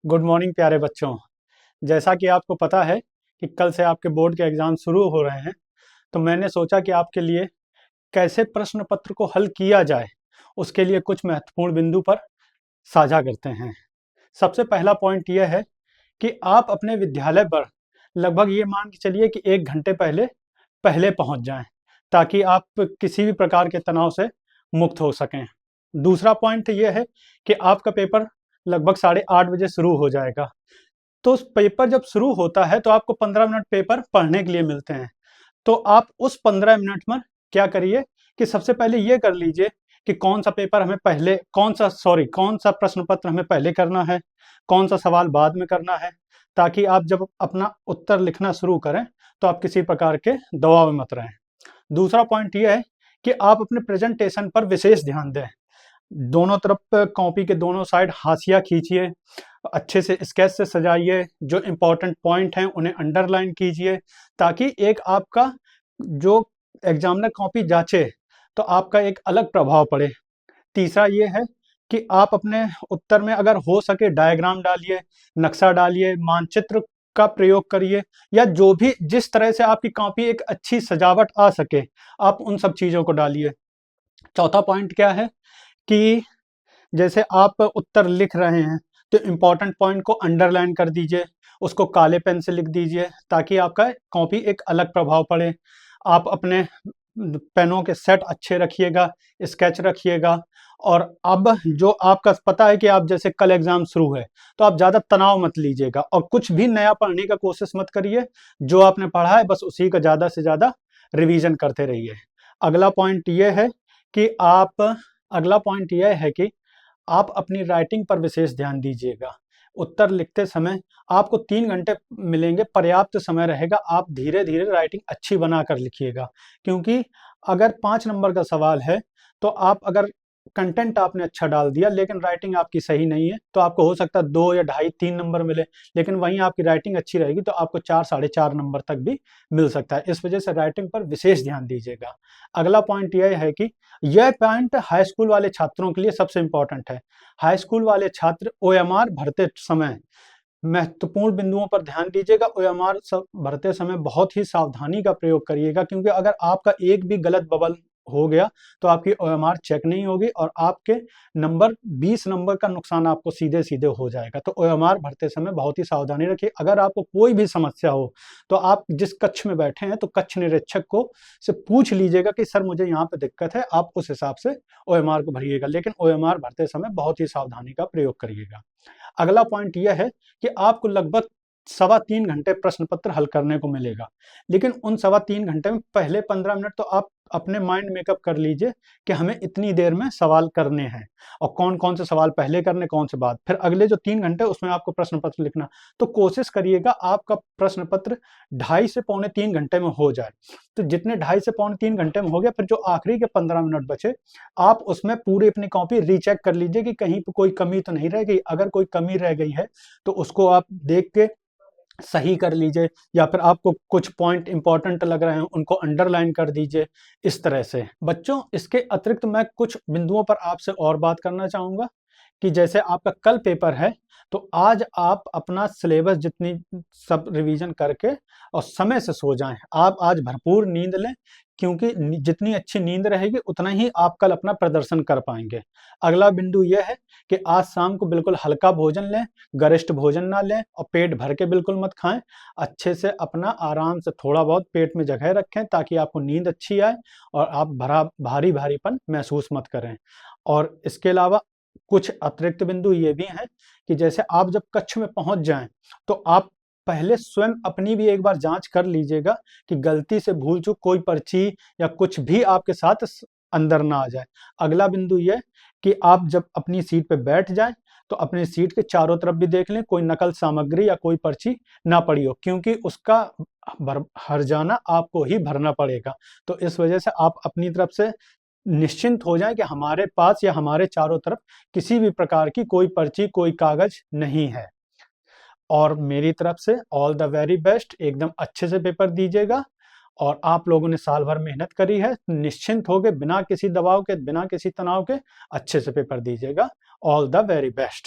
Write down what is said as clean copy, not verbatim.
Good morning प्यारे बच्चों। जैसा कि आपको पता है कि कल से आपके बोर्ड के एग्ज़ाम शुरू हो रहे हैं, तो मैंने सोचा कि आपके लिए कैसे प्रश्न पत्र को हल किया जाए, उसके लिए कुछ महत्वपूर्ण बिंदु पर साझा करते हैं। सबसे पहला पॉइंट यह है कि आप अपने विद्यालय पर लगभग ये मान के चलिए कि 1 घंटे पहले पहले पहुंच जाएं, ताकि आप किसी भी प्रकार के तनाव से मुक्त हो सकें। दूसरा पॉइंट ये है कि आपका पेपर लगभग 8:30 बजे शुरू हो जाएगा। तो उस पेपर जब शुरू होता है तो आपको 15 मिनट पेपर पढ़ने के लिए मिलते हैं। तो आप उस 15 मिनट में क्या करिए कि सबसे पहले ये कर लीजिए कि कौन सा प्रश्न पत्र हमें पहले करना है, कौन सा सवाल बाद में करना है, ताकि आप जब अपना उत्तर लिखना शुरू करें तो आप किसी प्रकार के दबाव में मत रहें। दूसरा पॉइंट ये है कि आप अपने प्रेजेंटेशन पर विशेष ध्यान दें। दोनों तरफ कॉपी के दोनों साइड हाशिया खींचिए, अच्छे से स्केच से सजाइए, जो इम्पोर्टेंट पॉइंट हैं उन्हें अंडरलाइन कीजिए, ताकि एक आपका जो एग्जामिनर कॉपी जांचे तो आपका एक अलग प्रभाव पड़े। तीसरा ये है कि आप अपने उत्तर में अगर हो सके डायग्राम डालिए, नक्शा डालिए, मानचित्र का प्रयोग करिए, या जो भी जिस तरह से आपकी कॉपी एक अच्छी सजावट आ सके, आप उन सब चीज़ों को डालिए। चौथा पॉइंट क्या है कि जैसे आप उत्तर लिख रहे हैं तो इम्पोर्टेंट पॉइंट को अंडरलाइन कर दीजिए, उसको काले पेन से लिख दीजिए, ताकि आपका कॉपी एक अलग प्रभाव पड़े। आप अपने पेनों के सेट अच्छे रखिएगा, स्केच रखिएगा। और अब जो आपका पता है कि आप जैसे कल एग्जाम शुरू है, तो आप ज़्यादा तनाव मत लीजिएगा और कुछ भी नया पढ़ने का कोशिश मत करिए। जो आपने पढ़ा है बस उसी का ज़्यादा से ज़्यादा रिवीजन करते रहिए। अगला पॉइंट ये है कि आप अपनी राइटिंग पर विशेष ध्यान दीजिएगा। उत्तर लिखते समय आपको 3 घंटे मिलेंगे, पर्याप्त समय रहेगा। आप धीरे-धीरे राइटिंग अच्छी बनाकर लिखिएगा, क्योंकि अगर 5 नंबर का सवाल है, तो आप अगर कंटेंट आपने अच्छा डाल दिया लेकिन राइटिंग आपकी सही नहीं है, तो आपको हो सकता है 2 या ढाई 3 नंबर मिले। लेकिन वहीं आपकी राइटिंग अच्छी रहेगी तो आपको 4 साढ़े 4 नंबर तक भी मिल सकता है। इस वजह से राइटिंग पर विशेष ध्यान दीजिएगा। अगला पॉइंट यह है कि यह पॉइंट हाई स्कूल वाले छात्रों के लिए सबसे इम्पोर्टेंट है। हाई स्कूल वाले छात्र ओएमआर भरते समय महत्वपूर्ण बिंदुओं पर ध्यान दीजिएगा। ओएमआर भरते समय बहुत ही सावधानी का प्रयोग करिएगा, क्योंकि अगर आपका एक भी गलत बबल हो गया तो आपकी ओएमआर चेक नहीं होगी और आपके नंबर 20 नंबर का नुकसान आपको सीधे सीधे हो जाएगा। तो ओएमआर भरते समय बहुत ही सावधानी रखिए। अगर आपको कोई भी समस्या हो तो आप जिस कक्ष में बैठे हैं तो कक्ष निरीक्षक को से पूछ लीजिएगा कि सर मुझे यहाँ पे दिक्कत है, आप उस हिसाब से ओएमआर को भरिएगा। लेकिन ओएमआर भरते समय बहुत ही सावधानी का प्रयोग करिएगा। अगला पॉइंट यह है कि आपको लगभग 3.25 घंटे प्रश्न पत्र हल करने को मिलेगा, लेकिन उन 3.25 घंटे में पहले 15 मिनट तो आप अपने माइंड मेकअप कर लीजिए कि हमें इतनी देर में सवाल करने हैं और कौन कौन से सवाल पहले करने, कौन से बाद। फिर अगले जो 3 घंटे उसमें आपको प्रश्न पत्र लिखना। तो कोशिश करिएगा आपका प्रश्न पत्र 2.5 से पौने 3 घंटे में हो जाए। तो जितने 2.5 से पौने 3 घंटे में हो गया, फिर जो आखिरी के 15 मिनट बचे, आप उसमें पूरी अपनी कॉपी रीचेक कर लीजिए कि कहीं पर कोई कमी तो नहीं रह गई। अगर कोई कमी रह गई है तो उसको आप देख के सही कर लीजिए, या फिर आपको कुछ पॉइंट इंपॉर्टेंट लग रहे हैं उनको अंडरलाइन कर दीजिए। इस तरह से बच्चों, इसके अतिरिक्त मैं कुछ बिंदुओं पर आपसे और बात करना चाहूँगा कि जैसे आपका कल पेपर है, तो आज आप अपना सिलेबस जितनी सब रिवीजन करके और समय से सो जाएं। आप आज भरपूर नींद लें, क्योंकि जितनी अच्छी नींद रहेगी उतना ही आप कल अपना प्रदर्शन कर पाएंगे। अगला बिंदु यह है कि आज शाम को बिल्कुल हल्का भोजन लें, गरिष्ठ भोजन ना लें और पेट भर के बिल्कुल मत खाएं। अच्छे से अपना आराम से थोड़ा बहुत पेट में जगह रखें, ताकि आपको नींद अच्छी आए और आप भारी भारीपन महसूस मत करें। और इसके अलावा कुछ अतिरिक्त बिंदु ये भी हैं कि जैसे आप जब कक्ष में पहुंच जाएं, तो आप पहले स्वयं अपनी भी एक बार जांच कर लीजिएगा कि गलती से भूल चूक कोई पर्ची या कुछ भी आपके साथ अंदर ना आ जाए। अगला बिंदु ये कि आप जब अपनी सीट पे बैठ जाएं, तो अपनी सीट के चारों तरफ भी देख लें कोई नकल सामग्री या कोई पर्ची ना पड़ी हो, क्योंकि उसका हर्जाना आपको ही भरना पड़ेगा। तो इस वजह से आप अपनी तरफ से निश्चिंत हो जाएं कि हमारे पास या हमारे चारों तरफ किसी भी प्रकार की कोई पर्ची, कोई कागज नहीं है। और मेरी तरफ से ऑल द वेरी बेस्ट। एकदम अच्छे से पेपर दीजिएगा। और आप लोगों ने साल भर मेहनत करी है, निश्चिंत होकर बिना किसी दबाव के, बिना किसी तनाव के अच्छे से पेपर दीजिएगा। All the very best.